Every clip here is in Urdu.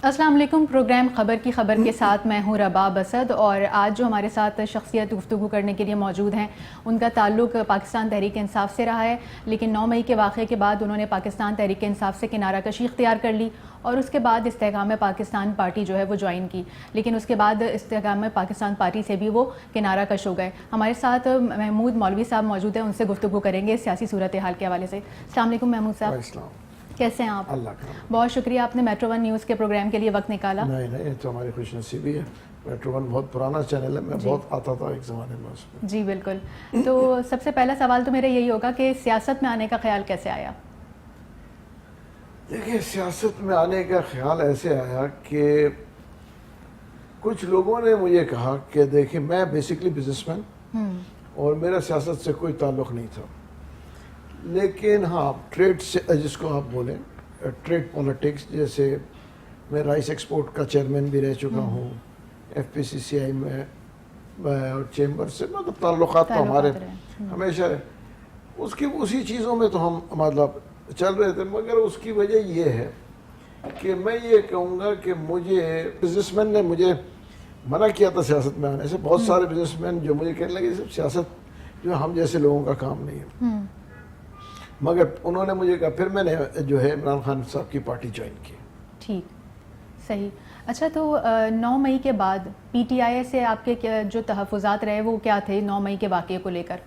السلام علیکم. پروگرام خبر کی خبر کے ساتھ میں ہوں رباب اسد، اور آج جو ہمارے ساتھ شخصیت گفتگو کرنے کے لیے موجود ہیں ان کا تعلق پاکستان تحریک انصاف سے رہا ہے، لیکن 9 مئی کے واقعے کے بعد انہوں نے پاکستان تحریک انصاف سے کنارہ کشی اختیار کر لی اور اس کے بعد استحکام پاکستان پارٹی جو ہے وہ جوائن کی، لیکن اس کے بعد استحکام پاکستان پارٹی سے بھی وہ کنارہ کش ہو گئے. ہمارے ساتھ محمود مولوی صاحب موجود ہیں، ان سے گفتگو کریں گے سیاسی صورتحال کے حوالے سے. السلام علیکم محمود صاحب، کیسے ہیں آپ؟ اللہ کا بہت شکریہ آپ نے میٹرو ون نیوز کے پروگرام کے لیے وقت نکالا. نہیں یہ تو ہماری خوش نصیبی ہے. میٹرو ون بہت پرانا چینل ہے، میں بہت آتا تھا ایک زمانے میں اس میں. جی بالکل. تو سب سے پہلا سوال تو میرا یہی ہوگا کہ سیاست میں آنے کا خیال کیسے آیا؟ دیکھیے، سیاست میں آنے کا خیال ایسے آیا کہ کچھ لوگوں نے مجھے کہا کہ دیکھیں میں بیسکلی بزنس مین اور میرا سیاست سے کوئی تعلق نہیں تھا، لیکن ہاں ٹریڈ سے جس کو آپ بولیں ٹریڈ پالیٹکس، جیسے میں رائس ایکسپورٹ کا چیئرمین بھی رہ چکا ہوں، FPCCI میں اور چیمبر سے مطلب تعلقات تو ہمارے ہمیشہ اسی چیزوں میں تو ہم مطلب چل رہے تھے. مگر اس کی وجہ یہ ہے کہ میں یہ کہوں گا کہ مجھے بزنس مین نے مجھے منع کیا تھا سیاست میں آنے سے. بہت سارے بزنس مین جو مجھے کہنے لگے سیاست جو ہم جیسے لوگوں کا کام نہیں ہے، مگر انہوں نے مجھے کہا، پھر میں نے جو ہے عمران خان صاحب کی پارٹی جوائن کی. ٹھیک، صحیح. اچھا، تو 9 مئی کے بعد PTI سے آپ کے جو تحفظات رہے وہ کیا تھے 9 مئی کے واقعے کو لے کر؟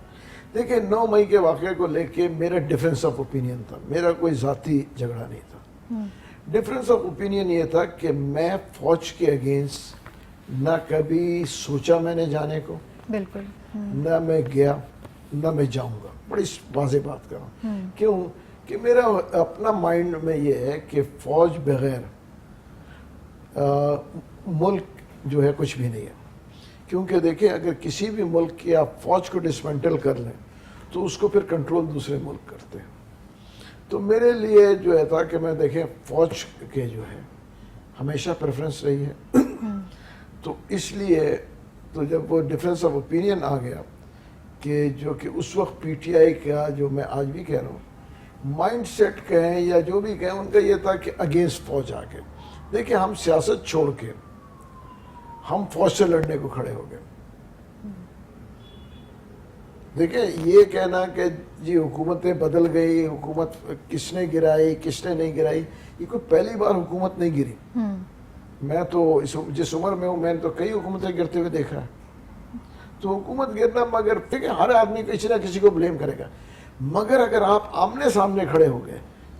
دیکھیں، 9 مئی کے واقعے کو لے کے میرا ڈیفرنس آف اوپینین تھا، میرا کوئی ذاتی جھگڑا نہیں تھا. ڈیفرنس آف اوپینین یہ تھا کہ میں فوج کے اگینسٹ نہ کبھی سوچا میں نے جانے کو، بالکل، نہ میں گیا نہ میں جاؤں گا. بڑی واضح بات کر رہا ہوں. کیوں کہ میرا اپنا مائنڈ میں یہ ہے کہ فوج بغیر ملک جو ہے کچھ بھی نہیں ہے. کیونکہ دیکھیں، اگر کسی بھی ملک کی آپ فوج کو ڈسمنٹل کر لیں تو اس کو پھر کنٹرول دوسرے ملک کرتے ہیں. تو میرے لیے جو ہے تھا کہ میں دیکھیں فوج کے جو ہے ہمیشہ پریفرنس رہی ہے. تو اس لیے تو جب وہ ڈفرینس آف اوپینین آ گیا کہ جو کہ اس وقت PTI کا، جو میں آج بھی کہہ رہا ہوں، مائنڈ سیٹ کہیں یا جو بھی کہیں، ان کا یہ تھا کہ اگینسٹ فوج آ کے دیکھیں ہم سیاست چھوڑ کے ہم فوج سے لڑنے کو کھڑے ہو گئے. دیکھیں، یہ کہنا کہ جی حکومتیں بدل گئی، حکومت کس نے گرائی کس نے نہیں گرائی، یہ کوئی پہلی بار حکومت نہیں گری. میں تو جس عمر میں ہوں میں نے تو کئی حکومتیں گرتے ہوئے دیکھا ہے. تو حکومت گرنا، مگر ٹھیک ہے ہر آدمی کسی نہ کسی کو بلیم کرے گا، مگر اگر آپ آمنے سامنے کھڑے ہو گئے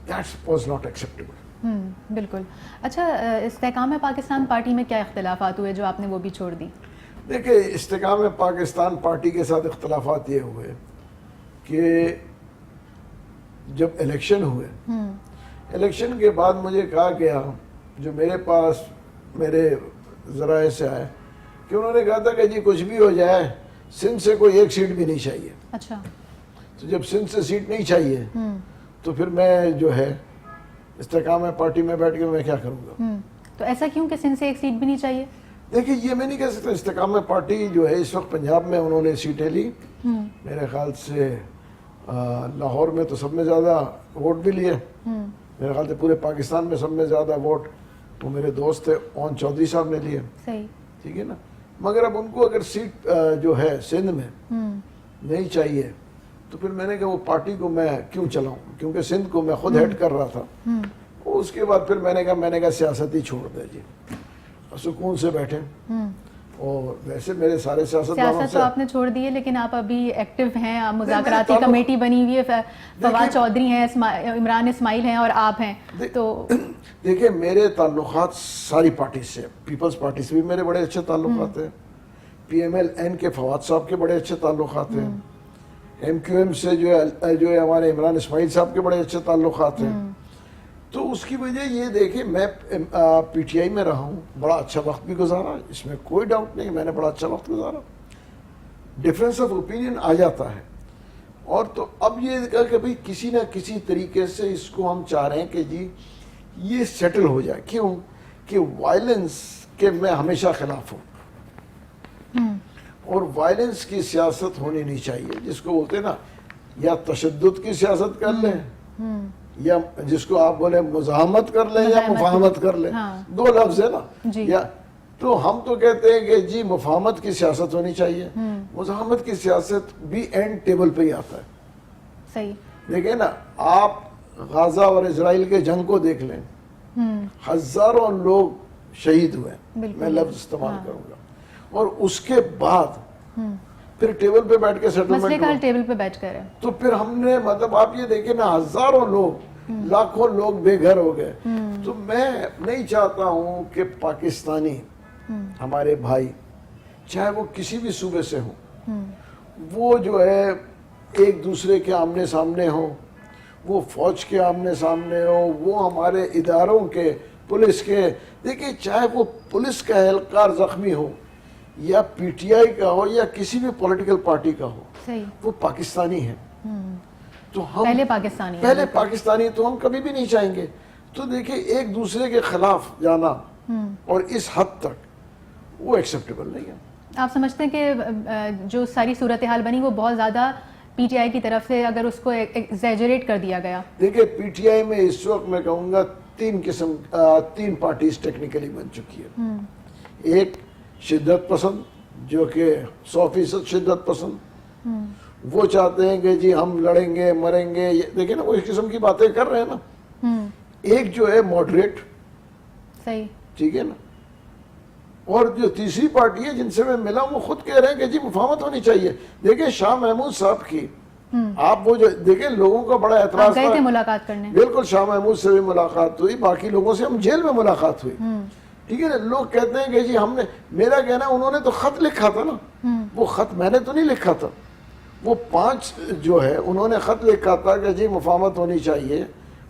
دیٹ واز ناٹ ایکسیپٹیبل. بالکل. اچھا، استحکام پاکستان پارٹی میں کیا اختلافات ہوئے جو آپ نے وہ بھی چھوڑ دی؟ دیکھیں، استحکام پاکستان پارٹی کے ساتھ اختلافات یہ ہوئے کہ جب الیکشن ہوئے، الیکشن کے بعد مجھے کہا گیا، جو میرے پاس میرے ذرائع سے آئے، کہ انہوں نے کہا تھا کہ جی کچھ بھی ہو جائے سندھ سے کوئی ایک سیٹ بھی نہیں چاہیے. اچھا. تو جب سندھ سے سیٹ نہیں چاہیے تو پھر میں جو ہے استحکام پارٹی میں بیٹھ کے میں کیا کروں گا. تو ایسا کیوں کہ سندھ سے ایک سیٹ بھی نہیں چاہیے؟ دیکھیں، یہ میں نہیں کہہ سکتا. استحکام پارٹی جو ہے اس وقت پنجاب میں انہوں نے سیٹیں لی، میرے خیال سے لاہور میں تو سب میں زیادہ ووٹ بھی لیے. میرے خیال سے پورے پاکستان میں سب میں زیادہ ووٹ وہ میرے دوست تھے اون چودھری صاحب نے لیے. صحیح، ٹھیک ہے نا. مگر اب ان کو اگر سیٹ جو ہے سندھ میں نہیں چاہیے تو پھر میں نے کہا وہ پارٹی کو میں کیوں چلاؤں، کیونکہ سندھ کو میں خود ہیڈ کر رہا تھا. اس کے بعد پھر میں نے کہا سیاست ہی چھوڑ دے جی، سکون سے بیٹھے. اور ویسے میرے سارے سیاست تو آپ نے چھوڑ دی ہے، لیکن آپ ابھی ایکٹیو ہیں، مذاکراتی کمیٹی بنی ہوئی ہے، فواد چودھری ہیں، عمران اسماعیل ہیں اور آپ ہیں. تو دیکھیں، میرے تعلقات ساری پارٹی سے، پیپلز پارٹی سے بھی میرے بڑے اچھے تعلقات ہیں، PMLN کے فواد صاحب کے بڑے اچھے تعلقات ہیں، MQM سے جو ہے ہمارے عمران اسماعیل صاحب کے بڑے اچھے تعلقات ہیں. تو اس کی وجہ یہ دیکھیں، میں PTI میں رہا ہوں، بڑا اچھا وقت بھی گزارا، اس میں کوئی ڈاؤٹ نہیں، میں نے بڑا اچھا وقت گزارا. ڈفرینس آف اوپینین آ جاتا ہے. اور تو اب یہ کہا کہ بھئی کسی نہ کسی طریقے سے اس کو ہم چاہ رہے ہیں کہ جی یہ سیٹل ہو جائے. کیوں کہ وائلنس کے میں ہمیشہ خلاف ہوں، اور وائلنس کی سیاست ہونی نہیں چاہیے. جس کو بولتے ہیں نا، یا تشدد کی سیاست کر لیں یا جس کو آپ بولے مزاحمت کر لیں یا مفاہمت کر لیں, دو لفظ ہے نا. یا تو ہم تو کہتے ہیں کہ جی مفاہمت کی سیاست ہونی چاہیے, مزاحمت کی سیاست بھی اینڈ ٹیبل پہ ہی آتا ہے. صحیح. دیکھیں نا, آپ غزہ اور اسرائیل کے جنگ کو دیکھ لیں, ہزاروں لوگ شہید ہوئے, میں لفظ استعمال کروں گا, اور اس کے بعد پھر ٹیبل پہ بیٹھ کے سیٹلمنٹ مسئلے کا ٹیبل پہ بیٹھ کر ہے. تو پھر ہم نے مطلب آپ یہ دیکھیں نا, ہزاروں لوگ, لاکھوں لوگ بے گھر ہو گئے. تو میں نہیں چاہتا ہوں کہ پاکستانی ہمارے بھائی چاہے وہ کسی بھی صوبے سے ہوں, وہ جو ہے ایک دوسرے کے آمنے سامنے ہوں, وہ فوج کے آمنے سامنے ہوں, وہ ہمارے اداروں کے, پولیس کے. دیکھیں چاہے وہ پولیس کا اہلکار زخمی ہو یا پی ٹی آئی کا ہو یا کسی بھی پولیٹیکل پارٹی کا ہو, وہ پاکستانی ہے. تو ہم پہلے پاکستانی تو ہم کبھی بھی نہیں چاہیں گے. تو دیکھیں ایک دوسرے کے خلاف جانا اور اس حد تک وہ ایکسیپٹیبل نہیں ہے. آپ سمجھتے ہیں کہ جو ساری صورتحال بنی وہ بہت زیادہ پی ٹی آئی کی طرف سے اگر اس کو ایگزیجریٹ کر دیا گیا؟ دیکھیں پی ٹی آئی میں اس وقت میں کہوں گا تین پارٹیز ٹیکنیکلی بن چکی ہے. ایک شدت پسند جو کہ 100% شدت پسند, وہ چاہتے ہیں کہ جی ہم لڑیں گے مریں گے, دیکھیں نا وہ اس قسم کی باتیں کر رہے ہیں نا. ایک جو ہے ماڈریٹ, صحیح, ٹھیک ہے نا, اور جو تیسری پارٹی ہے جن سے میں ملا وہ خود کہہ رہے ہیں کہ جی مفاہمت ہونی چاہیے. دیکھیں شاہ محمود صاحب کی, آپ وہ جو دیکھیں لوگوں کا بڑا اعتراض گئے تھے ملاقات کرنے, بالکل شاہ محمود سے بھی ملاقات ہوئی, باقی لوگوں سے ہم جیل میں ملاقات ہوئی, ٹھیک ہے نا. لوگ کہتے ہیں کہ جی ہم نے, میرا کہنا انہوں نے تو خط لکھا تھا نا, وہ خط میں نے تو نہیں لکھا تھا, وہ 5 جو ہے انہوں نے خط لکھا تھا کہ جی مفاہمت ہونی چاہیے.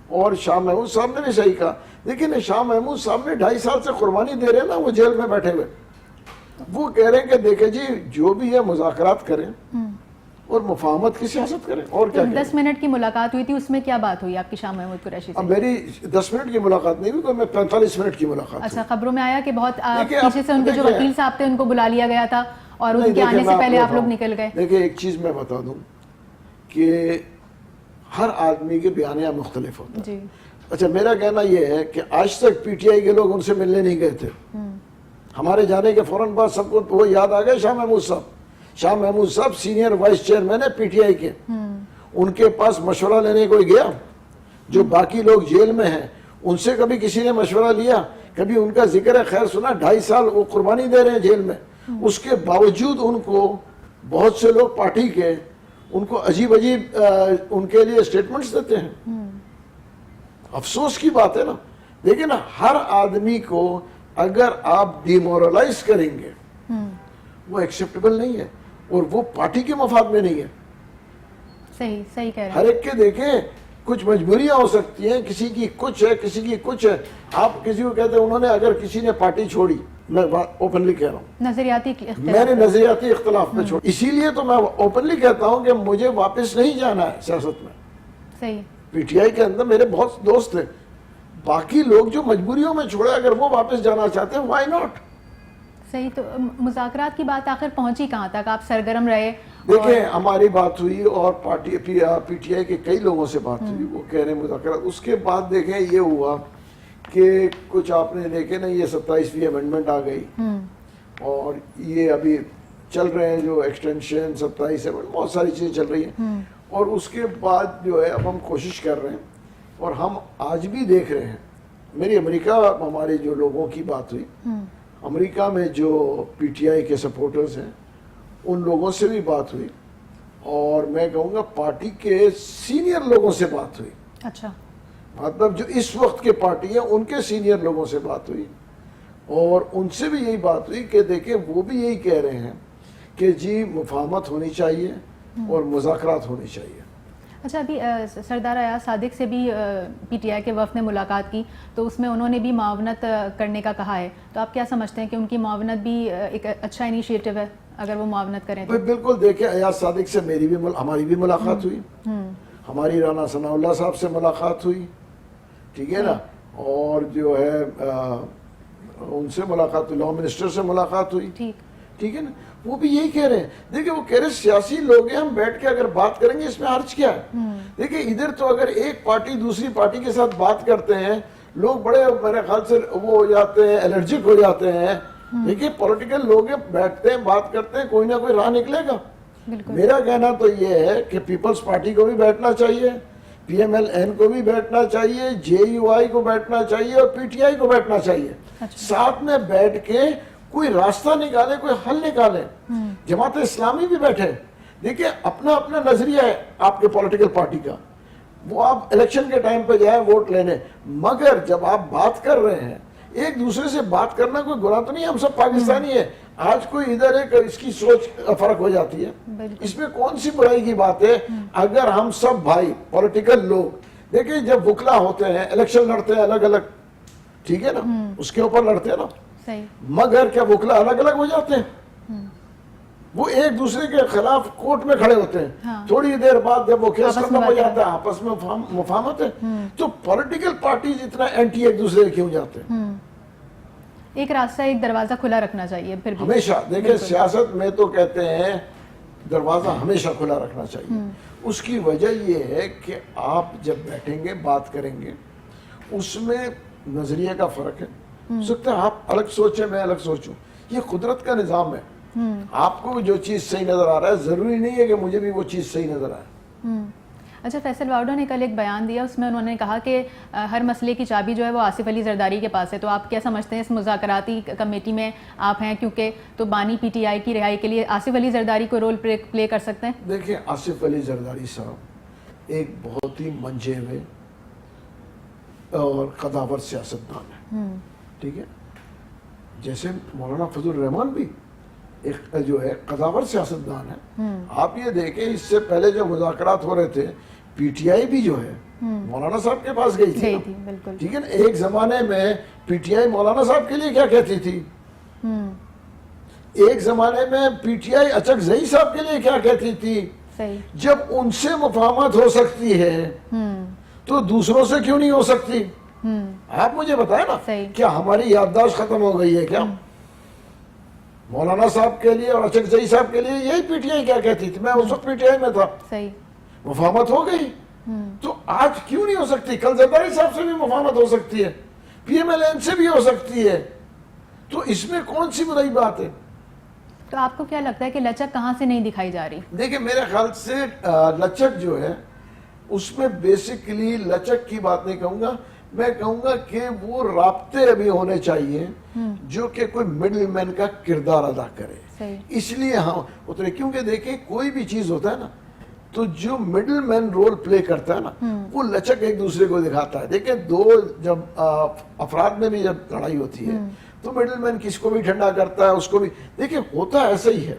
اور شاہ محمود صاحب نے بھی صحیح کہا. لیکن شاہ محمود صاحب نے 2.5 سال سے قربانی دے رہے ہیں نا, وہ جیل میں بیٹھے ہوئے, وہ کہہ رہے ہیں کہ دیکھیں جی جو بھی ہے مذاکرات کریں اور مفاہمت کی سیاست کریں. اور کیا 10 منٹ کی ملاقات ہوئی تھی, اس میں کیا بات ہوئی آپ کی شاہ محمود قریشی سے؟ اب میری 10 منٹ کی ملاقات نہیں ہوئی, میں 45 منٹ کی ملاقات. اچھا, خبروں میں آیا کہ بہت پیچھے سے ان کے جو وکیل صاحب تھے ان کو بلا لیا گیا تھا اور ان کے آنے سے پہلے آپ لوگ نکل گئے. دیکھیں ایک چیز میں بتا دوں کہ ہر آدمی کے بیانیہ مختلف ہوتا ہے. اچھا, میرا کہنا یہ ہے کہ آج تک پی ٹی آئی کے لوگ ان سے ملنے نہیں گئے تھے. ہمارے جانے کے فوراً بعد سب کو وہ یاد آ گیا شاہ محمود صاحب. شاہ محمود صاحب سینئر وائس چیئرمین ہے پی ٹی آئی کے, ان کے پاس مشورہ لینے کوئی گیا؟ جو باقی لوگ جیل میں ہیں ان سے کبھی کسی نے مشورہ لیا؟ کبھی ان کا ذکر خیر سنا؟ 2.5 سال وہ قربانی دے رہے ہیں جیل میں, اس کے باوجود ان کو بہت سے لوگ پارٹی کے ان کو عجیب ان کے لیے اسٹیٹمنٹس دیتے ہیں. افسوس کی بات ہے نا. دیکھیں نا, ہر آدمی کو اگر آپ ڈیمورلائز کریں گے وہ ایکسیپٹیبل نہیں ہے, اور وہ پارٹی کے مفاد میں نہیں ہے. صحیح کہہ رہے ہیں. ہر ایک کے دیکھیں کچھ مجبوریاں ہو سکتی ہیں, کسی کی کچھ ہے کسی کی کچھ ہے. آپ کسی کو کہتے ہیں انہوں نے اگر کسی نے پارٹی چھوڑی, میں اوپنلی کہہ رہا ہوں, میں نے نظریاتی اختلاف پہ چھوڑا, اسی لیے تو میں اوپنلی کہتا ہوں کہ مجھے واپس نہیں جانا ہے سیاست میں. صحیح. پی ٹی آئی کے اندر میرے بہت دوست ہیں, باقی لوگ جو مجبوریوں میں چھوڑے اگر وہ واپس جانا چاہتے ہیں وائی ناٹ. صحیح. تو مذاکرات کی بات آخر پہنچی کہاں تک؟ آپ سرگرم رہے. دیکھیں ہماری بات ہوئی اور پی ٹی آئی کے کئی لوگوں سے بات ہوئی, وہ کہہ رہے ہیں مذاکرات. اس کے بعد دیکھیں یہ ہوا کہ کچھ آپ نے دیکھے نا, یہ 27ویں امینڈمنٹ آ گئی اور یہ ابھی چل رہے ہیں جو ایکسٹینشن 27 بہت ساری چیزیں چل رہی ہیں. اور اس کے بعد جو ہے اب ہم کوشش کر رہے ہیں اور ہم آج بھی دیکھ رہے ہیں. میری امریکہ ہمارے جو لوگوں کی بات ہوئی, امریکہ میں جو پی ٹی آئی کے سپورٹرز ہیں ان لوگوں سے بھی بات ہوئی, اور میں کہوں گا پارٹی کے سینئر لوگوں سے بات ہوئی. اچھا, مطلب جو اس وقت کے پارٹی ہیں ان کے سینئر لوگوں سے بات ہوئی, اور ان سے بھی یہی بات ہوئی کہ دیکھیں وہ بھی یہی کہہ رہے ہیں کہ جی مفاہمت ہونی چاہیے اور مذاکرات ہونی چاہیے. اچھا, ابھی سردار ایاز صادق سے بھی پی ٹی آئی کے وفد نے ملاقات کی تو اس میں انہوں نے بھی معاونت کرنے کا کہا ہے. تو آپ کیا سمجھتے ہیں کہ ان کی معاونت بھی ایک اچھا انیشیٹو ہے اگر وہ معاونت کریں تو؟ بالکل. دیکھیں ایاز صادق سے ہماری بھی ملاقات ہوئی, ہماری رانا ثناء اللہ صاحب سے ملاقات ہوئی, ٹھیک ہے نا, اور جو ہے ان سے ملاقات ہوئی, لا منسٹر سے ملاقات ہوئی, ٹھیک ہے نا. وہ بھی یہی کہہ رہے ہیں. دیکھیں وہ کہہ رہے سیاسی لوگ ہیں, ہم بیٹھ کے اگر بات کریں گے اس میں حرج کیا ہے. دیکھیں ادھر تو اگر ایک پارٹی دوسری پارٹی کے ساتھ بات کرتے ہیں لوگ بڑے میرے خیال سے وہ ہو جاتے ہیں, الرجک ہو جاتے ہیں. دیکھیں پولیٹیکل لوگ بیٹھتے ہیں بات کرتے ہیں, کوئی نہ کوئی راہ نکلے گا. میرا کہنا تو یہ ہے کہ پیپلز پارٹی کو بھی بیٹھنا چاہیے, پی ایم ایل این کو بھی بیٹھنا چاہیے, جے یو آئی کو بیٹھنا چاہیے اور پی ٹی آئی کو بیٹھنا چاہیے. ساتھ میں بیٹھ کے کوئی راستہ نکالے, کوئی حل نکالے. جماعت اسلامی بھی بیٹھے. دیکھیں اپنا اپنا نظریہ ہے آپ کے پولیٹیکل پارٹی کا, وہ آپ الیکشن کے ٹائم پہ جائیں ووٹ لینے, مگر جب آپ بات کر رہے ہیں ایک دوسرے سے بات کرنا کوئی گناہ تو نہیں ہے. ہم سب پاکستانی ہیں. آج کوئی ادھر ہے اس کی سوچ فرق ہو جاتی ہے, اس میں کون سی برائی کی بات ہے اگر ہم سب بھائی پولیٹیکل لوگ. دیکھیں جب وکلا ہوتے ہیں الیکشن لڑتے ہیں الگ الگ, ٹھیک ہے نا, اس کے اوپر لڑتے ہیں نا, مگر کیا وکلا الگ الگ ہو جاتے ہیں؟ وہ ایک دوسرے کے خلاف کورٹ میں کھڑے ہوتے ہیں. تھوڑی دیر بعد جب وہ کیس ختم ہو جاتا ہے آپس میں مفاہمت ہے. تو پولیٹیکل پارٹیز اتنا اینٹی ایک دوسرے کیوں جاتے ہیں؟ ایک راستہ, ایک دروازہ کھلا رکھنا چاہیے پھر بھی ہمیشہ. دیکھیں سیاست میں تو کہتے ہیں دروازہ ہمیشہ کھلا رکھنا چاہیے. اس کی وجہ یہ ہے کہ آپ جب بیٹھیں گے بات کریں گے اس میں نظریے کا فرق ہے. ہو سکتا ہے آپ الگ سوچیں میں الگ سوچوں, یہ قدرت کا نظام ہے. آپ کو جو چیز صحیح نظر آ رہا ہے ضروری نہیں ہے کہ مجھے بھی وہ چیز صحیح نظر آئے. اچھا, فیصل واوڈا نے کل ایک بیان دیا, اس میں انہوں نے کہا کہ ہر مسئلے کی چابی جو ہے وہ آصف علی زرداری کے پاس ہے. تو آپ کیا سمجھتے ہیں اس مذاکراتی کمیٹی میں آپ ہیں کیونکہ, تو بانی پی ٹی آئی کی رہائی کے لیے آصف علی زرداری کو رول پلے کر سکتے ہیں؟ دیکھیں آصف علی زرداری صاحب ایک بہت ہی منجھے ہوئے اور قداور سیاستدان ہے, ٹھیک ہے. جیسے مولانا فضل الرحمان بھی ایک جو ہے قداور سیاستدان ہے. آپ یہ دیکھیں اس سے پہلے جو مذاکرات ہو رہے تھے پی ٹی آئی بھی جو ہے مولانا صاحب کے پاس گئی تھی, ٹھیک ہے نا. ایک زمانے میں پی ٹی آئی مولانا صاحب کے لیے کیا کہتی تھی, ایک زمانے میں پی ٹی آئی اچک زئی صاحب کے لیے کیا کہتی تھی. جب ان سے مفاہمت ہو سکتی ہے تو دوسروں سے کیوں نہیں ہو سکتی؟ آپ مجھے بتائیں نا, کیا ہماری یادداشت ختم ہو گئی ہے کیا؟ مولانا صاحب کے لیے اور اچک زئی صاحب کے لیے یہی پی ٹی آئی کیا کہتی تھی. میں اس وقت پی ٹی آئی میں تھا, مفاہمت ہو گئی. تو آج کیوں نہیں ہو سکتی؟ کل زرداری صاحب سے بھی مفاہمت ہو سکتی ہے, پی ایم ایل این سے بھی ہو سکتی ہے. تو اس میں کون سی برائی بات ہے؟ تو آپ کو کیا لگتا ہے کہ لچک کہاں سے نہیں دکھائی جا رہی؟ دیکھیں میرے خیال سے لچک جو ہے اس میں بیسیکلی لچک کی بات نہیں کہوں گا, میں کہوں گا کہ وہ رابطے ابھی ہونے چاہیے جو کہ کوئی مڈل مین کا کردار ادا کرے. اس لیے ہاں اتنے, کیونکہ دیکھیں کوئی بھی چیز ہوتا ہے نا تو جو مڈل مین رول پلے کرتا ہے نا وہ لچک ایک دوسرے کو دکھاتا ہے. دیکھیں دو جب افراد میں بھی جب لڑائی ہوتی ہے تو مڈل مین کس کو بھی ٹھنڈا کرتا ہے, اس کو بھی. دیکھیں ہوتا ایسا ہی ہے.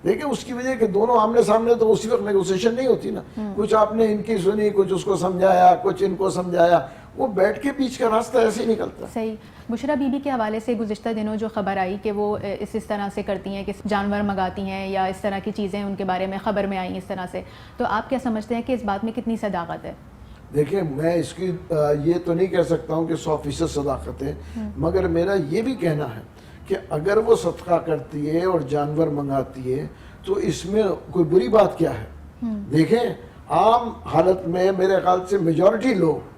دیکھیں اس کی وجہ کہ دونوں آمنے سامنے تو اسی وقت نیگوسیشن نہیں ہوتی نا, کچھ آپ نے ان کی سنی, کچھ اس کو سمجھایا, کچھ ان کو سمجھایا, وہ بیٹھ کے بیچ کا راستہ ایسے ہی نکلتا. صحیح. بشرا بی بی کے حوالے سے گزشتہ دنوں جو خبر آئی کہ وہ اس طرح سے کرتی ہیں کہ جانور منگاتی ہیں یا اس طرح کی چیزیں ان کے بارے میں خبر میں آئیں اس طرح سے, تو آپ کیا سمجھتے ہیں کہ اس بات میں کتنی صداقت ہے؟ دیکھیں میں اس کی یہ تو نہیں کہہ سکتا ہوں کہ 100% صداقت ہے, مگر میرا یہ بھی کہنا ہے کہ اگر وہ صدقہ کرتی ہے اور جانور منگاتی ہے تو اس میں کوئی بری بات کیا ہے؟ دیکھیں عام حالت میں میرے خیال سے میجورٹی لوگ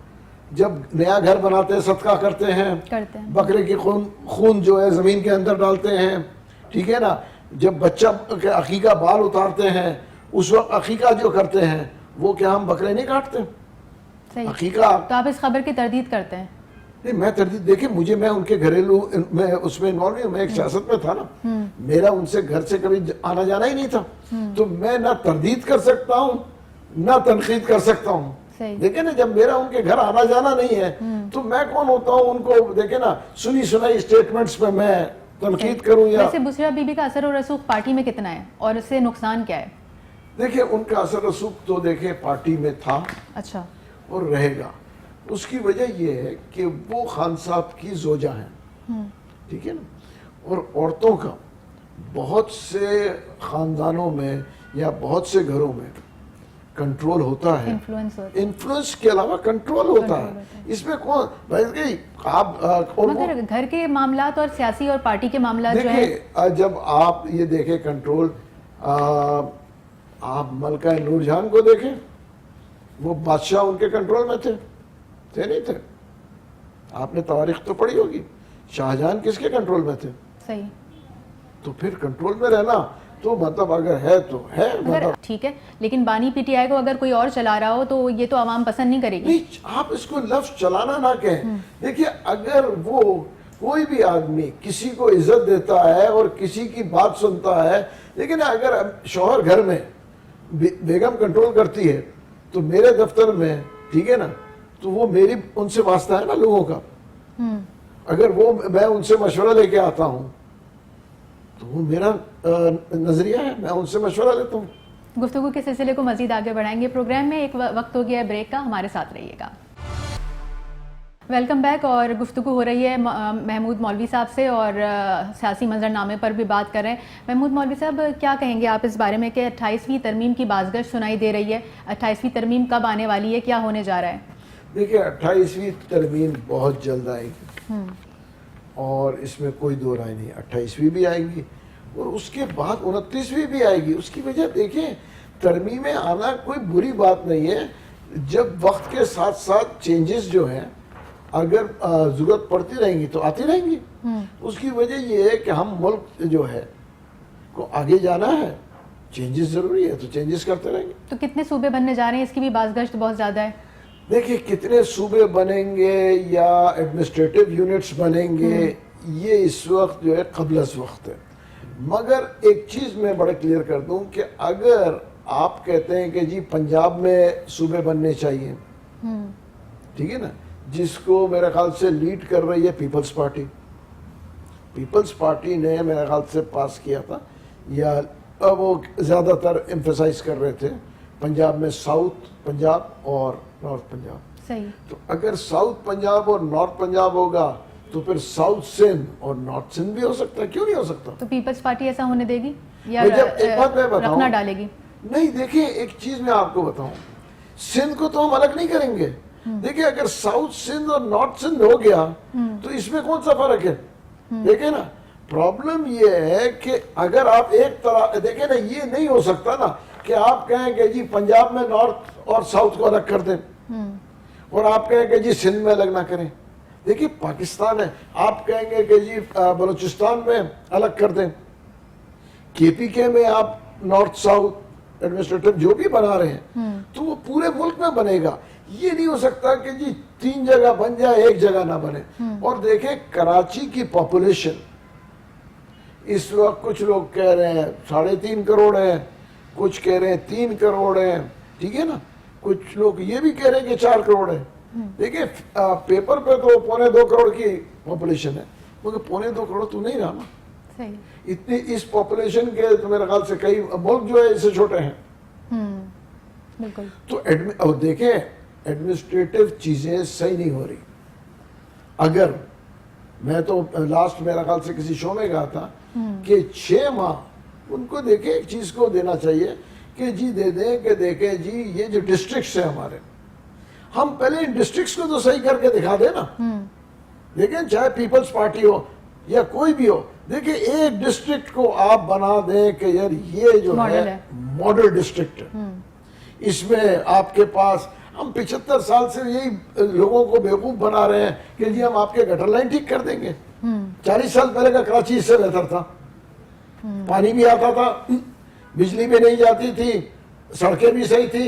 جب نیا گھر بناتے ہیں صدقہ کرتے ہیں, بکرے کی خون جو ہے زمین کے اندر ڈالتے ہیں, ٹھیک ہے نا. جب بچہ عقیقہ بال اتارتے ہیں اس وقت عقیقہ جو کرتے ہیں وہ کیا ہم بکرے نہیں کاٹتے؟ عقیقہ. تو آپ اس خبر کی تردید کرتے ہیں؟ نہیں میں تردید, دیکھیں مجھے, میں ان کے گھریلو میں اس میں انوالو نہیں ہوں, میں ایک سیاست میں تھا نا, میرا ان سے گھر سے کبھی آنا جانا ہی نہیں تھا, تو میں نہ تردید کر سکتا ہوں نہ تنقید کر سکتا ہوں. دیکھیں نا جب میرا ان کے گھر آنا جانا نہیں ہے تو میں کون ہوتا ہوں ان کو دیکھیں نا سنی سنائی اسٹیٹمنٹس پہ میں تنقید کروں. یا ویسے بشرا بی بی کا اثر و رسوخ پارٹی میں کتنا ہے اور اس سے نقصان کیا ہے؟ دیکھیں ان کا اثر رسوخ تو دیکھیں پارٹی میں تھا, اچھا, اور رہے گا. اس کی وجہ یہ ہے کہ وہ خان صاحب کی زوجہ ہیں, ٹھیک ہے نا, اور عورتوں کا بہت سے خاندانوں میں یا بہت سے گھروں میں کنٹرول ہوتا ہے, انفلوئنس ہوتا ہے, انفلوئنس کے علاوہ کنٹرول ہوتا ہے. اس میں کون بھائی آپ مگر گھر کے معاملات اور سیاسی اور پارٹی کے معاملات جو ہیں, دیکھیں جب آپ یہ دیکھیں کنٹرول, آپ ملکہ نور جہان کو دیکھیں, وہ بادشاہ ان کے کنٹرول میں تھے نہیں تھے. آپ نے تاریخ تو پڑھی ہوگی, شاہجہان کس کے کنٹرول میں تھے؟ صحیح. تو پھر کنٹرول میں رہنا تو مطلب اگر ہے تو ہے, مگر ٹھیک ہے, لیکن بانی پی ٹی آئی کو اگر کوئی اور چلا رہا ہو تو یہ تو عوام پسند نہیں کرے گی. نہیں, آپ اس کو لفظ چلانا نہ کہیں. دیکھیے اگر وہ کوئی بھی آدمی کسی کو عزت دیتا ہے اور کسی کی بات سنتا ہے, لیکن اگر شوہر گھر میں بیگم کنٹرول کرتی ہے تو میرے دفتر میں, ٹھیک ہے نا, تو وہ میری ان سے واسطہ ہے نا لوگوں کا. اگر میں ان سے مشورہ لے کے آتا ہوں تو وہ میرا نظریہ ہے, میں ان سے مشورہ لیتا ہوں. گفتگو کے سلسلے کو مزید آگے بڑھائیں گے پروگرام میں. ایک وقت ہو گیا ہے بریک کا, ہمارے ساتھ رہیے گا. Welcome back. اور گفتگو ہو رہی ہے محمود مولوی صاحب سے اور سیاسی منظرنامے پر بھی بات کر رہے ہیں. محمود مولوی صاحب, کیا کہیں گے آپ اس بارے میں کہ 28ویں ترمیم کی بازگشت سنائی دے رہی ہے؟ 28ویں ترمیم کب آنے والی ہے, کیا ہونے جا رہا ہے؟ دیکھیے 28ویں ترمیم بہت جلد آئے گی اور اس میں کوئی دو رائے نہیں. 28ویں بھی آئے گی اور اس کے بعد 29ویں بھی آئے گی. اس کی وجہ دیکھیں, ترمیمیں آنا کوئی بری بات نہیں ہے جب وقت کے ساتھ ساتھ چینجز جو ہیں اگر ضرورت پڑتی رہیں گی تو آتی رہیں گی. اس کی وجہ یہ ہے کہ ہم ملک جو ہے کو آگے جانا ہے, چینجز ضروری ہے تو چینجز کرتے رہیں گے. تو کتنے صوبے بننے جا رہے ہیں, اس کی بھی بازگشت بہت زیادہ ہے. دیکھیں کتنے صوبے بنیں گے یا ایڈمنسٹریٹو یونٹس بنیں گے, یہ اس وقت جو ہے قبل از وقت ہے. مگر ایک چیز میں بڑا کلیئر کر دوں کہ اگر آپ کہتے ہیں کہ جی پنجاب میں صوبے بننے چاہیے, ٹھیک ہے نا, جس کو میرے خیال سے لیڈ کر رہی ہے پیپلز پارٹی. پیپلز پارٹی نے میرے خیال سے پاس کیا تھا, یا وہ زیادہ تر ایمفیسائز کر رہے تھے پنجاب میں ساؤتھ پنجاب اور نارتھ پنجاب. صحیح. تو اگر ساؤتھ پنجاب اور نارتھ پنجاب ہوگا تو پھر ساؤتھ سندھ اور نارتھ سندھ بھی ہو سکتا ہے, کیوں نہیں ہو سکتا؟ تو پیپلز پارٹی ایسا ہونے دے گی یا ایک بات میں بتاؤں, رکھنا ڈالے گی؟ نہیں دیکھیں ایک چیز میں آپ کو بتاؤں, سندھ کو تو ہم الگ نہیں کریں گے. دیکھیں اگر ساؤتھ سندھ اور نارتھ سندھ ہو گیا تو اس میں کون سا فرق ہے؟ دیکھیں نا, پرابلم یہ ہے کہ اگر آپ ایک طرح دیکھیں نا, یہ نہیں ہو سکتا نا کہ آپ کہیں کہ جی پنجاب میں نارتھ اور ساؤتھ کو الگ کر دیں اور آپ کہیں کہ جی سندھ میں الگ نہ کریں. دیکھیے پاکستان ہے, آپ کہیں گے کہ جی بلوچستان میں الگ کر دیں, کے پی کے میں آپ نارتھ ساؤتھ ایڈمنسٹریٹو جو بھی بنا رہے ہیں تو وہ پورے ملک میں بنے گا. یہ نہیں ہو سکتا کہ جی 3 جگہ بن جائے ایک جگہ نہ بنے. اور دیکھیں کراچی کی پاپولیشن اس وقت کچھ لوگ کہہ رہے ہیں 3.5 کروڑ ہے, کچھ کہہ رہے ہیں 3 کروڑ ہے, ٹھیک ہے نا, کچھ لوگ یہ بھی کہہ رہے ہیں کہ 4 کروڑ ہے. دیکھیں پیپر پہ تو 2.25 کروڑ کی پاپولیشن ہے, مگر 2.25 کروڑ تو نہیں رہا نا. صحیح. اتنی اس پاپولیشن کے تو میرے خیال سے کئی ملک جو ہے اس سے چھوٹے ہیں. بالکل. تو دیکھیں ایڈمنسٹریٹو چیزیں صحیح نہیں ہو رہی. اگر میں تو لاسٹ میرا خیال سے کسی شو میں کہا تھا کہ 6 ماہ ان کو دیکھیں ایک چیز کو دینا چاہیے کہ جی دے دیں کہ دیکھیں جی یہ جو ڈسٹرکٹس ہیں ہمارے, ہم پہلے ان ڈسٹرکٹس کو تو صحیح کر کے دکھا دیں نا. دیکھیں چاہے پیپلز پارٹی ہو یا کوئی بھی ہو, دیکھیں ایک ڈسٹرکٹ کو آپ بنا دیں کہ یار یہ جو ہے ماڈل ڈسٹرکٹ ہے, اس میں آپ کے پاس ہم 75 سال سے یہی لوگوں کو بیوقوف بنا رہے ہیں کہ جی ہم آپ کے گٹر لائن ٹھیک کر دیں گے. 40 سال پہلے کا کراچی اس سے بہتر تھا, پانی بھی آتا تھا, بجلی بھی نہیں جاتی تھی, سڑکیں بھی صحیح تھی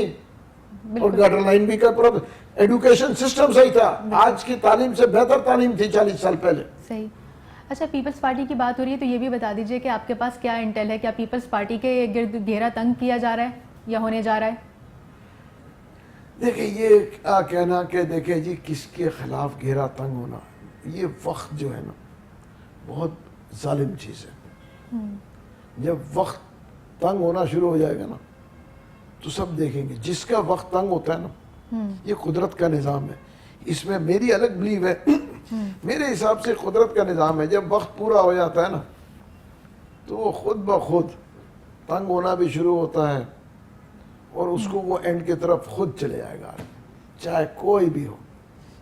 اور گٹر لائن بھی کا پورا ایڈوکیشن سسٹم صحیح تھا. آج کی تعلیم سے بہتر تعلیم تھی 40 سال پہلے. صحیح. اچھا پیپلز پارٹی کی بات ہو رہی ہے تو یہ بھی بتا دیجئے کہ آپ کے پاس کیا انٹیل ہے, کیا پیپلز پارٹی کے گرد گھیرا تنگ کیا جا رہا ہے یا ہونے جا رہا ہے؟ دیکھیں یہ کہنا کہ دیکھیں جی کس کے خلاف گھیرا تنگ ہونا, یہ وقت جو ہے نا بہت ظالم چیز ہے. جب وقت تنگ ہونا شروع ہو جائے گا نا تو سب دیکھیں گے. جس کا وقت تنگ ہوتا ہے نا, یہ قدرت کا نظام ہے. اس میں میری الگ بلیو ہے, میرے حساب سے قدرت کا نظام ہے. جب وقت پورا ہو جاتا ہے نا تو وہ خود بخود تنگ ہونا بھی شروع ہوتا ہے اور اس کو وہ اینڈ کی طرف خود چلے جائے گا, چاہے کوئی بھی ہو.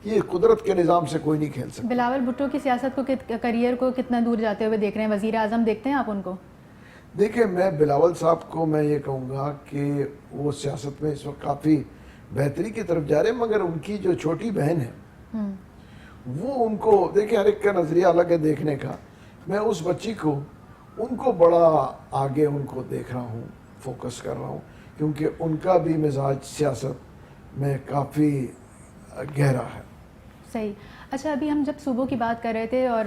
یہ قدرت کے نظام سے کوئی نہیں کھیل سکتا. بلاول بھٹو کی سیاست کو کریئر کو کتنا دور جاتے ہوئے دیکھ رہے ہیں؟ وزیر اعظم دیکھتے ہیں آپ ان کو؟ دیکھیں, میں بلاول صاحب کو میں یہ کہوں گا کہ وہ سیاست میں اس وقت کافی بہتری کی طرف جا رہے ہیں, مگر ان کی جو چھوٹی بہن ہے وہ ان کو, دیکھیں ہر ایک کا نظریہ الگ ہے دیکھنے کا. میں اس بچی کو ان کو بڑا آگے ان کو دیکھ رہا ہوں, فوکس کر رہا ہوں, کیونکہ ان کا بھی مزاج سیاست میں کافی گہرا ہے. صحیح. اچھا, ابھی ہم جب صوبوں کی بات کر رہے تھے اور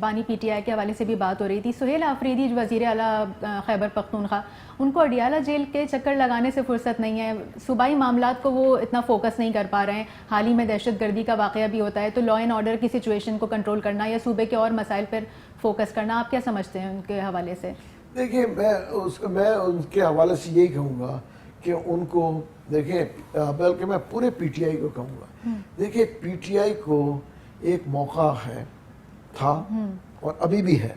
بانی پی ٹی آئی کے حوالے سے بھی بات ہو رہی تھی, سہیل آفریدی جو وزیر اعلیٰ خیبر پختونخوا, ان کو اڈیالہ جیل کے چکر لگانے سے فرصت نہیں ہے. صوبائی معاملات کو وہ اتنا فوکس نہیں کر پا رہے ہیں. حال ہی میں دہشت گردی کا واقعہ بھی ہوتا ہے, تو لا اینڈ آرڈر کی سچویشن کو کنٹرول کرنا یا صوبے کے اور مسائل پر فوکس کرنا, آپ کیا سمجھتے ہیں ان کے حوالے سے؟ دیکھیں, میں ان کے حوالے سے یہی کہوں گا کہ ان کو دیکھیں, بلکہ میں پورے پی ٹی آئی کو کہوں گا, دیکھیں پی ٹی آئی کو ایک موقع تھا اور ابھی بھی ہے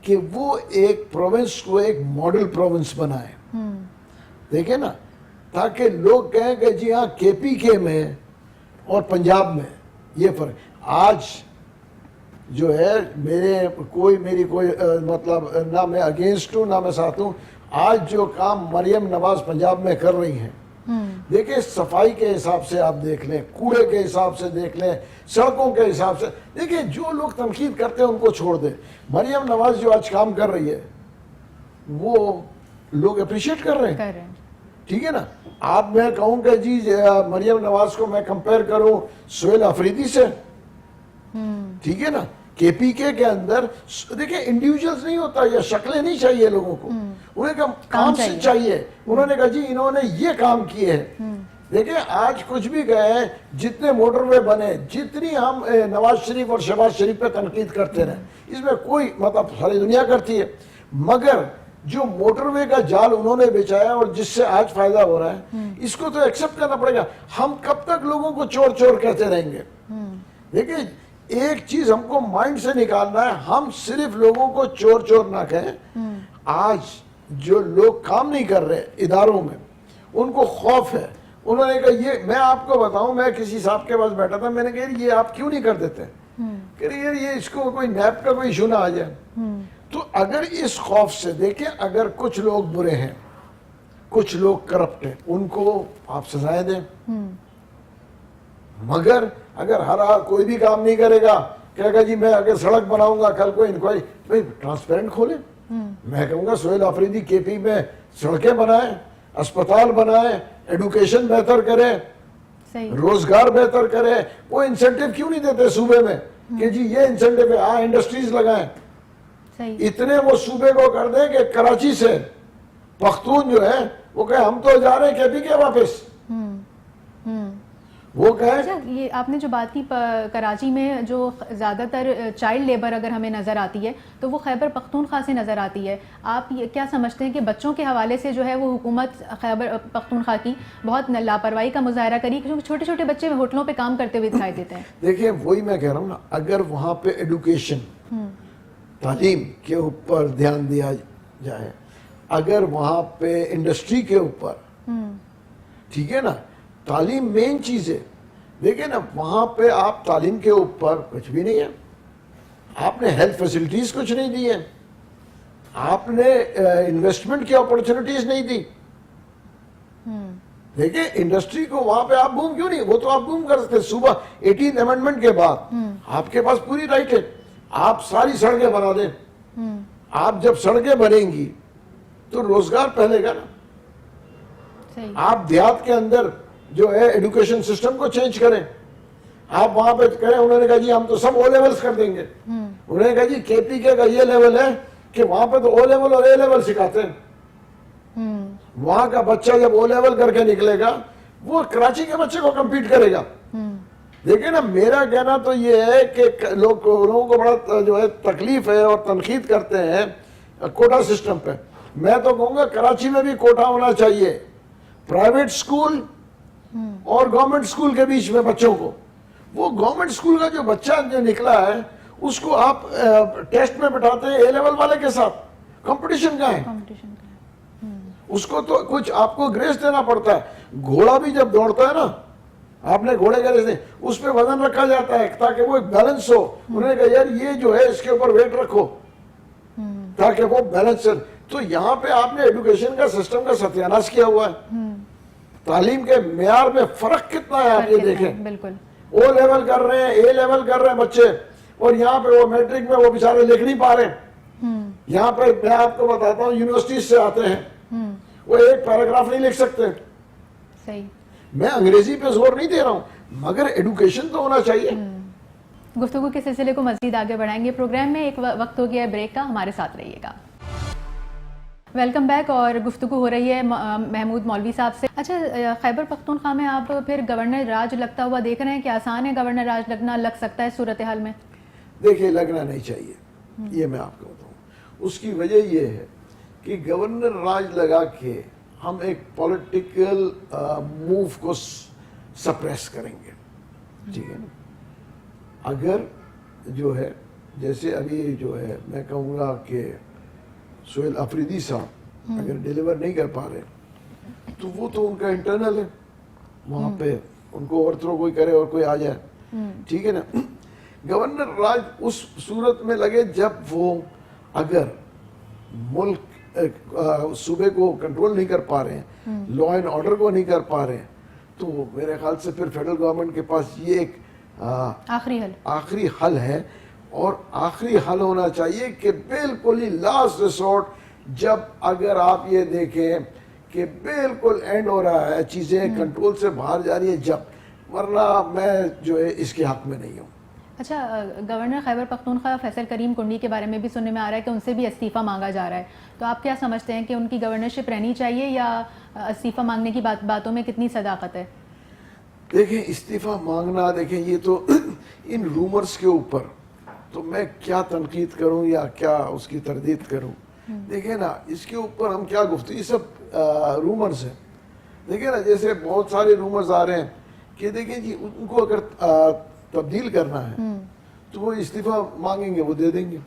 کہ وہ ایک پروونس کو ایک ماڈل پروونس بنائے. دیکھیں نا, تاکہ لوگ کہیں کہ جی ہاں کے پی کے میں اور پنجاب میں یہ فرق. آج جو ہے میری کوئی مطلب نہ میں اگینسٹ ہوں نہ میں ساتھ ہوں. آج جو کام مریم نواز پنجاب میں کر رہی ہیں, دیکھیں صفائی کے حساب سے آپ دیکھ لیں, کوڑے کے حساب سے دیکھ لیں, سڑکوں کے حساب سے دیکھیں, جو لوگ تنقید کرتے ہیں ان کو چھوڑ دیں. مریم نواز جو آج کام کر رہی ہے وہ لوگ اپریشیٹ کر رہے ہیں, ٹھیک ہے نا. آپ میں کہوں کہ جی مریم نواز کو میں کمپیئر کروں سہیل آفریدی سے, ٹھیک ہے نا. کے پی کے اندر دیکھیں انڈیویجولز نہیں ہوتا, یا شکلیں نہیں چاہیے لوگوں کو, انہیں کام سے چاہیے. انہوں نے کہا جی انہوں نے یہ کام کیے ہیں. دیکھیں آج کچھ بھی گئے, جتنے موٹر وے بنے, جتنی ہم نواز شریف اور شہباز شریف پہ تنقید کرتے رہے, اس میں کوئی مطلب ساری دنیا کرتی ہے, مگر جو موٹر وے کا جال انہوں نے بچایا اور جس سے آج فائدہ ہو رہا ہے, اس کو تو ایکسپٹ کرنا پڑے گا. ہم کب تک لوگوں کو چور چور کہتے رہیں گے؟ دیکھیں ایک چیز ہم کو مائنڈ سے نکالنا ہے, ہم صرف لوگوں کو چور چور نہ کہیں. آج جو لوگ کام نہیں کر رہے اداروں میں, ان کو خوف ہے. انہوں نے کہا یہ, میں آپ کو بتاؤں, میں کسی صاحب کے پاس بیٹھا تھا, میں نے کہا یہ آپ کیوں نہیں کر دیتے, کہ یہ اس کو کوئی نیب کا کوئی ایشو نہ آ جائے. تو اگر اس خوف سے, دیکھیں اگر کچھ لوگ برے ہیں, کچھ لوگ کرپٹ ہیں, ان کو آپ سزائیں دیں, مگر اگر ہر کوئی بھی کام نہیں کرے گا, کہے گا جی میں اگر سڑک بناؤں گا کل کو انکوائری, بھائی ٹرانسپیرنٹ کھولیں. میں کہوں گا سہیل آفریدی کے پی میں سڑکیں بنائیں, اسپتال بنائیں, ایڈوکیشن بہتر کریں, روزگار بہتر کریں. وہ انسینٹیو کیوں نہیں دیتے صوبے میں کہ جی یہ انسینٹیو ہے, انڈسٹریز لگائیں. اتنے وہ صوبے کو کر دیں کہ کراچی سے پختون جو ہے وہ کہے ہم تو جا رہے ہیں کے پی کے واپس. وہ یہ آپ نے جو بات کی کراچی میں جو زیادہ تر چائلڈ لیبر اگر ہمیں نظر آتی ہے تو وہ خیبر پختونخوا سے نظر آتی ہے. آپ یہ کیا سمجھتے ہیں کہ بچوں کے حوالے سے جو ہے وہ حکومت خیبر پختونخوا کی بہت لاپرواہی کا مظاہرہ کری, کیونکہ چھوٹے چھوٹے بچے ہوٹلوں پہ کام کرتے ہوئے دکھائی دیتے ہیں؟ دیکھیں وہی میں کہہ رہا ہوں نا, اگر وہاں پہ ایڈوکیشن تعلیم کے اوپر دھیان دیا جائے, اگر وہاں پہ انڈسٹری کے اوپر, ٹھیک ہے نا, تعلیم مین چیز ہے. دیکھیں نا وہاں پہ آپ تعلیم کے اوپر کچھ بھی نہیں ہے, آپ نے ہیلتھ فیسلٹیز کچھ نہیں دی ہے, آپ نے انویسٹمنٹ کی اپورچونٹیز نہیں دی. دیکھیں انڈسٹری کو وہاں پہ آپ بوم کیوں نہیں, وہ تو آپ بوم کر سکتے. صبح 18 امینڈمنٹ کے بعد آپ کے پاس پوری رائٹ ہے, آپ ساری سڑکیں بنا دیں. آپ جب سڑکیں بنیں گی تو روزگار پھیلے گا نا. آپ دیہات کے اندر جو ہے ایڈوکیشن سسٹم کو چینج کریں, آپ وہاں پہ کریں. انہوں نے کہا جی ہم تو سب او لیولز کر دیں گے. انہوں نے کہا جی کے پی کے کا یہ لیول ہے کہ وہاں پہ تو او لیول اور اے لیول سکھاتے ہیں. وہاں کا بچہ جب او لیول کر کے نکلے گا وہ کراچی کے بچے کو کمپیٹ کرے گا. دیکھیں نا میرا کہنا تو یہ ہے کہ لوگوں کو بڑا جو ہے تکلیف ہے اور تنقید کرتے ہیں کوٹا سسٹم پہ. میں تو کہوں گا کراچی میں بھی کوٹا ہونا چاہیے, پرائیویٹ سکول اور گورنمنٹ سکول کے بیچ میں بچوں کو. وہ گورنمنٹ سکول کا جو بچہ جو نکلا ہے اس کو آپ ٹیسٹ میں بٹھاتے ہیں اے لیول والے کے ساتھ, کمپٹیشن کا ہے. اس کو تو کچھ آپ کو گریس دینا پڑتا ہے. گھوڑا بھی جب دوڑتا ہے نا, آپ نے گھوڑے کا ریس اس پہ وزن رکھا جاتا ہے تاکہ وہ ایک بیلنس ہو. انہوں نے کہا یار یہ جو ہے اس کے اوپر ویٹ رکھو تاکہ وہ بیلنس. تو یہاں پہ آپ نے ایڈوکیشن کا سسٹم کا ستیاناش کیا ہوا ہے. تعلیم کے معیار میں فرق کتنا ہے آپ یہ دیکھیں. بالکل او لیول کر رہے ہیں, اے لیول کر رہے ہیں بچے, اور یہاں پہ وہ میٹرک میں وہ بیچارے لکھ نہیں پا رہے ہیں. یہاں پہ میں آپ کو بتاتا ہوں یونیورسٹیز سے آتے ہیں, وہ ایک پیراگراف نہیں لکھ سکتے. صحیح. میں انگریزی پہ زور نہیں دے رہا ہوں, مگر ایڈوکیشن تو ہونا چاہیے. گفتگو کے سلسلے کو مزید آگے بڑھائیں گے پروگرام میں. ایک وقت ہو گیا ہے بریک کا, ہمارے ساتھ رہیے گا. Welcome back. اور گفتگو ہو رہی ہے محمود مولوی صاحب سے. اچھا, خیبر پختونخوا میں آپ پھر گورنر راج لگتا ہوا دیکھ رہے ہیں کہ آسان ہے گورنر راج لگنا, لگ سکتا ہے صورتحال میں؟ دیکھیں لگنا نہیں چاہیے, یہ میں آپ کو بتاؤں. اس کی وجہ یہ ہے کہ گورنر راج لگا کے ہم ایک پولیٹیکل موو کو سپریس کریں گے. ٹھیک ہے نا. اگر جو ہے جیسے ابھی جو ہے میں کہوں گا کہ سہیل افریدی صاحب اگر ڈیلیور نہیں کر پا رہے تو وہ تو ان کا انٹرنل ہے, وہاں پہ ان کو اوور تھرو کوئی کرے اور کوئی آ جائے. ٹھیک ہے نا. گورنر راج اس صورت میں لگے جب وہ اگر ملک صوبے کو کنٹرول نہیں کر پا رہے ہیں, لا اینڈ آرڈر کو نہیں کر پا رہے ہیں, تو میرے خیال سے پھر فیڈرل گورنمنٹ کے پاس یہ ایک آخری حل ہے. اور آخری حل ہونا چاہیے کہ بالکل ہی لاسٹ ریسورٹ, جب اگر آپ یہ دیکھیں کہ بالکل اینڈ ہو رہا ہے, چیزیں کنٹرول سے باہر جا رہی ہیں, جب, ورنہ میں جو ہے اس کے حق میں نہیں ہوں. اچھا, گورنر خیبر پختونخوا فیصل کریم کنڈی کے بارے میں بھی سننے میں آ رہا ہے کہ ان سے بھی استعفیٰ مانگا جا رہا ہے, تو آپ کیا سمجھتے ہیں کہ ان کی گورنرشپ رہنی چاہیے یا استعفیٰ مانگنے کی باتوں میں کتنی صداقت ہے؟ دیکھیں استعفیٰ مانگنا, دیکھیں یہ تو ان رومرز کے اوپر تو میں کیا تنقید کروں یا کیا اس کی تردید کروں. دیکھیں نا اس کے اوپر ہم کیا گفتگو, یہ سب رومرز ہیں. دیکھیں نا جیسے بہت سارے رومرز آ رہے ہیں کہ دیکھیں جی ان کو اگر تبدیل کرنا ہے تو وہ استعفیٰ مانگیں گے, وہ دے دیں گے.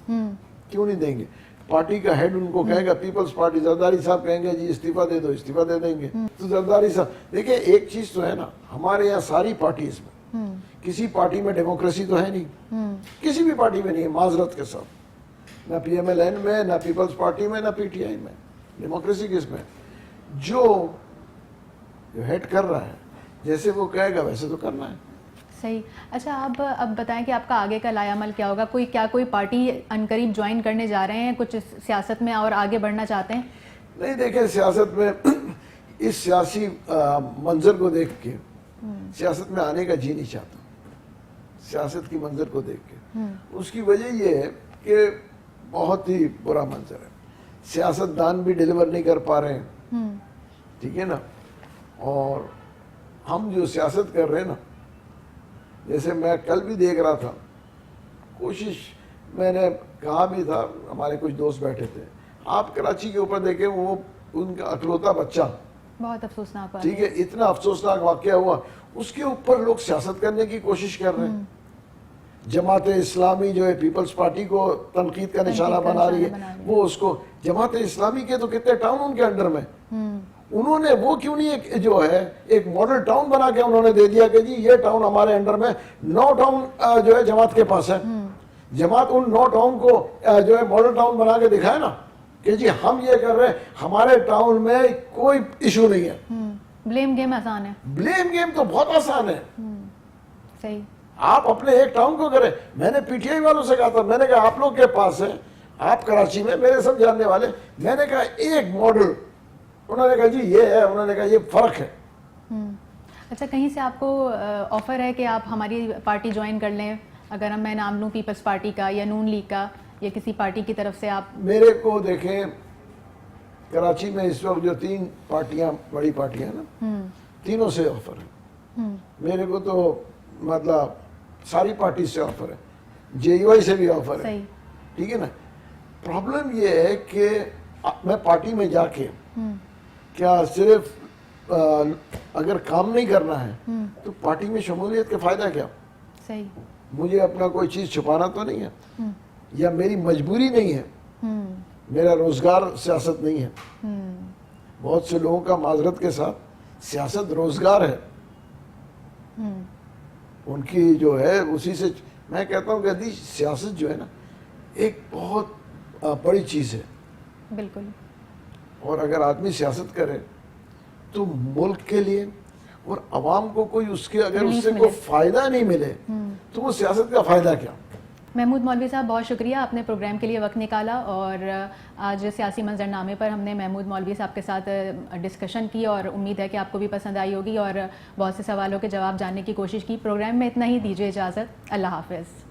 کیوں نہیں دیں گے؟ پارٹی کا ہیڈ ان کو کہے گا, پیپلز پارٹی زرداری صاحب کہیں گے جی استعفیٰ دے دو, استعفیٰ دے دیں گے. تو زرداری صاحب دیکھیں ایک چیز تو ہے نا, ہمارے یہاں ساری پارٹیز میں کسی پارٹی میں ڈیموکریسی تو ہے نہیں, کسی بھی پارٹی میں نہیں ہے معذرت کے ساتھ, نہ پی ایم ایل این میں, نہ پیپلز پارٹی میں, نہ پی ٹی آئی میں. ڈیموکریسی کس میں؟ جو ہیڈ کر رہا ہے جیسے وہ کہے گا ویسے تو کرنا ہے. صحیح. اچھا, آپ اب بتائیں کہ آپ کا آگے کا لائے عمل کیا ہوگا؟ کوئی پارٹی عنقریب جوائن کرنے جا رہے ہیں, کچھ سیاست میں اور آگے بڑھنا چاہتے ہیں؟ نہیں دیکھیں سیاست میں اس سیاسی منظر کو دیکھ کے سیاست میں آنے کا جی نہیں چاہتا. سیاست کی منظر کو دیکھ کے اس کی وجہ یہ ہے کہ بہت ہی برا منظر ہے. سیاست دان بھی ڈیلیور نہیں کر پا رہے ہیں. ٹھیک ہے نا. اور ہم جو سیاست کر رہے ہیں نا, جیسے میں کل بھی دیکھ رہا تھا, کوشش میں نے کہا بھی تھا, ہمارے کچھ دوست بیٹھے تھے, آپ کراچی کے اوپر دیکھیں وہ ان کا اکلوتا بچہ, بہت افسوسناک, ٹھیک ہے, اتنا افسوسناک واقعہ ہوا, اس کے اوپر لوگ سیاست کرنے کی کوشش کر رہے ہیں. جماعت اسلامی جو ہے پیپلز پارٹی کو تنقید کا نشانہ بنا رہی ہے, وہ اس کو, جماعت اسلامی کے تو کتنے ٹاؤن ان کے انڈر میں, انہوں نے وہ کیوں نہیں ایک جو ہے ایک ماڈل ٹاؤن بنا کے انہوں نے دے دیا کہ جی یہ ٹاؤن ہمارے انڈر میں, 9 ٹاؤن جو ہے جماعت کے پاس ہے. جماعت ان 9 ٹاؤن کو جو ہے ماڈل ٹاؤن بنا کے دکھائے نا کہ جی ہم یہ کر رہے ہیں, ہمارے ٹاؤن میں کوئی ایشو نہیں ہے. بلیم گیم آسان ہے. بلیم گیم تو بہت آسان ہے. صحیح. آپ اپنے ایک ٹاؤن کو کریں. میں نے پی ٹی آئی والوں سے کہا تھا, میں نے کہا آپ لوگ کے پاس ہے, آپ کراچی میں, میرے سب جاننے والے, میں نے کہا ایک ماڈل, انہوں نے کہا جی یہ ہے, انہوں نے کہا یہ فرق ہے. اچھا, کہیں سے آپ کو آفر ہے کہ آپ ہماری پارٹی جوائن کر لیں؟ اگر میں نام لوں پیپلز پارٹی کا یا نون لیگ کا یا کسی پارٹی کی طرف سے آپ؟ میرے کو دیکھیں کراچی میں اس وقت جو 3 پارٹیاں بڑی پارٹیاں نا, تینوں سے آفر ہے. میرے کو تو مطلب ساری پارٹی سے آفر ہے, جے یو آئی سے بھی آفر ہے. ٹھیک ہے نا. پرابلم یہ ہے کہ میں پارٹی میں جا کے کیا صرف اگر کام نہیں کرنا ہے تو پارٹی میں شمولیت کا فائدہ کیا؟ صحیح. مجھے اپنا کوئی چیز چھپانا تو نہیں ہے, یا میری مجبوری نہیں ہے, میرا روزگار سیاست نہیں ہے. بہت سے لوگوں کا معذرت کے ساتھ سیاست روزگار ہے ان کی جو ہے اسی سے. میں کہتا ہوں کہ سیاست جو ہے نا ایک بہت بڑی چیز ہے بالکل. اور اگر آدمی سیاست کرے تو ملک کے لیے اور عوام کو کوئی اس کے اگر اس سے کوئی فائدہ نہیں ملے تو وہ سیاست کا فائدہ کیا. محمود مولوی صاحب بہت شکریہ, آپ نے پروگرام کے لیے وقت نکالا, اور آج سیاسی منظرنامے پر ہم نے محمود مولوی صاحب کے ساتھ ڈسکشن کی, اور امید ہے کہ آپ کو بھی پسند آئی ہوگی اور بہت سے سوالوں کے جواب جاننے کی کوشش کی. پروگرام میں اتنا ہی, دیجیے اجازت, اللہ حافظ.